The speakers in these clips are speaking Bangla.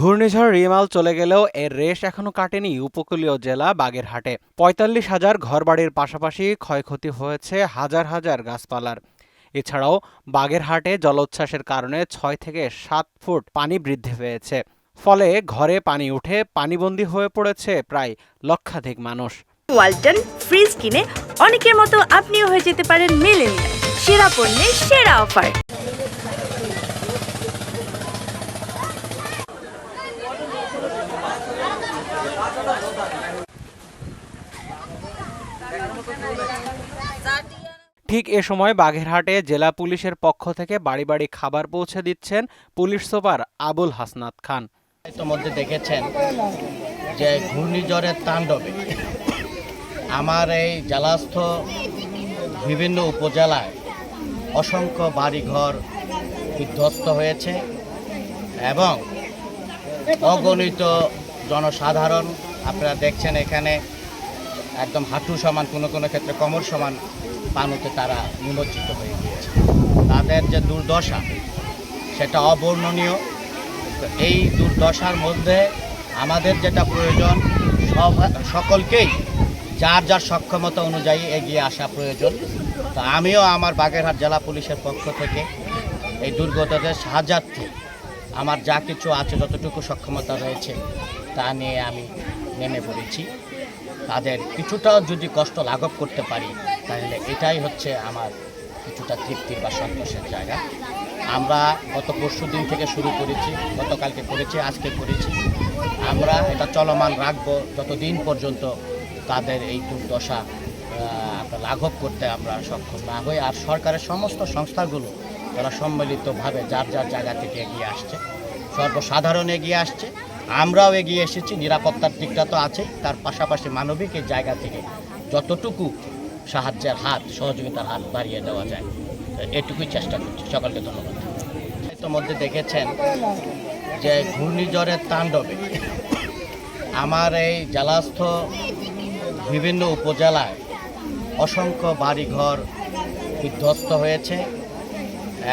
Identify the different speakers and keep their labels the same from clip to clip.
Speaker 1: ঘূর্ণিঝড় রিমাল চলে গেলেও এর রেশ এখনো কাটেনি উপকূলীয় জেলা বাগেরহাটে। ৪৫,০০০ ঘরবাড়ির পাশাপাশি ক্ষয়ক্ষতি হয়েছে হাজার হাজার গাছপালার। এছাড়াও বাগেরহাটে জলোচ্ছ্বাসের কারণে ৬ থেকে ৭ ফুট পানি বৃদ্ধি পেয়েছে। ফলে ঘরে পানি উঠে পানিবন্দী হয়ে পড়েছে প্রায় লক্ষাধিক মানুষ।
Speaker 2: ওয়ালটন ফ্রিজ কিনে অনেকের মতো আপনিও হয়ে যেতে পারেন মিলেনিয়াল। সেরা পণ্যের সেরা অফার।
Speaker 1: ঠিক এ সময় বাগেরহাটে জেলা পুলিশের পক্ষ থেকে বাড়ি বাড়ি খাবার পৌঁছে দিচ্ছেন পুলিশ সুপার আবুল হাসনাত খান।
Speaker 3: ইতিমধ্যে দেখেছেন যে ঘূর্ণিঝড়ের তাণ্ডবে আমার এই জেলাস্থ বিভিন্ন উপজেলায় অসংখ্য বাড়িঘর বিধ্বস্ত হয়েছে এবং অগণিত জনসাধারণ আপনারা দেখছেন এখানে একদম হাঁটু সমান কোনো কোনো ক্ষেত্রে কোমর সমান পানিতে তারা নিমজ্জিত হয়ে গিয়েছে। তাদের যে দুর্দশা সেটা অবর্ণনীয়। তো এই দুর্দশার মধ্যে আমাদের যেটা প্রয়োজন সকলকেই যার যার সক্ষমতা অনুযায়ী এগিয়ে আসা প্রয়োজন। তো আমিও আমার বাগেরহাট জেলা পুলিশের পক্ষ থেকে এই দুর্গতদের সাহায্যার্থে আমার যা কিছু আছে যতটুকু সক্ষমতা রয়েছে তা নিয়ে আমি নেমে পড়েছি। তাদের কিছুটাও যদি কষ্ট লাঘব করতে পারি তাহলে এটাই হচ্ছে আমার কিছুটা তৃপ্তির বা সন্তোষের জায়গা। আমরা গত পরশু দিন থেকে শুরু করেছি, গতকালকে করেছি, আজকে করেছি। আমরা এটা চলমান রাখবো যতদিন পর্যন্ত তাদের এই দুর্দশা লাঘব করতে আমরা সক্ষম না হই। আর সরকারের সমস্ত সংস্থাগুলো তারা সম্মিলিতভাবে যার যার জায়গা থেকে এগিয়ে আসছে, সর্বসাধারণ এগিয়ে আসছে, আমরাও এগিয়ে এসেছি। নিরাপত্তার দিকটা তো আছেই, তার পাশাপাশি মানবিক এই জায়গা থেকে যতটুকু সাহায্যের হাত, সহযোগিতার হাত বাড়িয়ে দেওয়া যায় এটুকুই চেষ্টা করছি। সকলকে ধন্যবাদ। ইতিমধ্যে দেখেছেন যে ঘূর্ণিঝড়ের তাণ্ডবে আমার এই জেলাস্থ বিভিন্ন উপজেলায় অসংখ্য বাড়িঘর বিধ্বস্ত হয়েছে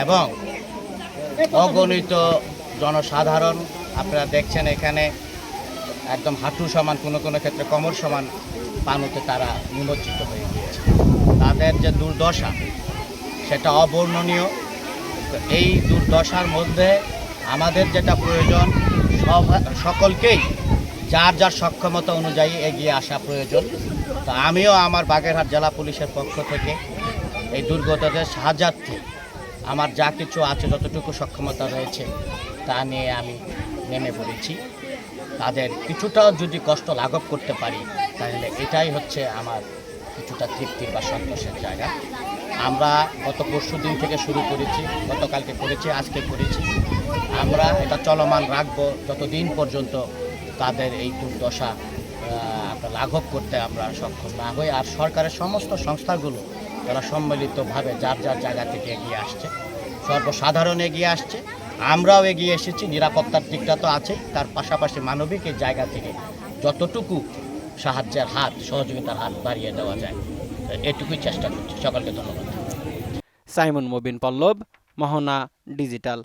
Speaker 3: এবং অগণিত জনসাধারণ আপনারা দেখছেন এখানে একদম হাঁটু সমান কোনো কোনো ক্ষেত্রে কোমর সমান পানিতে তারা নিমজ্জিত হয়ে গিয়েছে। তাদের যে দুর্দশা সেটা অবর্ণনীয়। তো এই দুর্দশার মধ্যে আমাদের যেটা প্রয়োজন সকলকেই যার যার সক্ষমতা অনুযায়ী এগিয়ে আসা প্রয়োজন। তো আমিও আমার বাগেরহাট জেলা পুলিশের পক্ষ থেকে এই দুর্গতদের সাহায্যার্থে আমার যা কিছু আছে যতটুকু সক্ষমতা রয়েছে তা নিয়ে আমি নেমে পড়েছি। তাদের কিছুটাও যদি কষ্ট লাঘব করতে পারি তাহলে এটাই হচ্ছে আমার কিছুটা তৃপ্তির বা সন্তোষের জায়গা। আমরা গত পরশু দিন থেকে শুরু করেছি, গতকালকে করেছি, আজকে করেছি। আমরা এটা চলমান রাখবো যতদিন পর্যন্ত তাদের এই দুর্দশা লাঘব করতে আমরা সক্ষম না হই। আর সরকারের সমস্ত সংস্থাগুলো তারা সম্মিলিতভাবে যার যার জায়গা থেকে এগিয়ে আসছে, সর্বসাধারণ এগিয়ে আসছে, আমরাও এগিয়ে এসেছি। নিরাপত্তার দিকটা তো আছেই, তার পাশাপাশি মানবিক এই জায়গা থেকে যতটুকু সাহায্যের হাত, সহযোগিতার হাত বাড়িয়ে দেওয়া যায় এটুকুই চেষ্টা করছি। সকলকে ধন্যবাদ।
Speaker 1: সাইমন মুবিন পল্লব, মোহনা ডিজিটাল।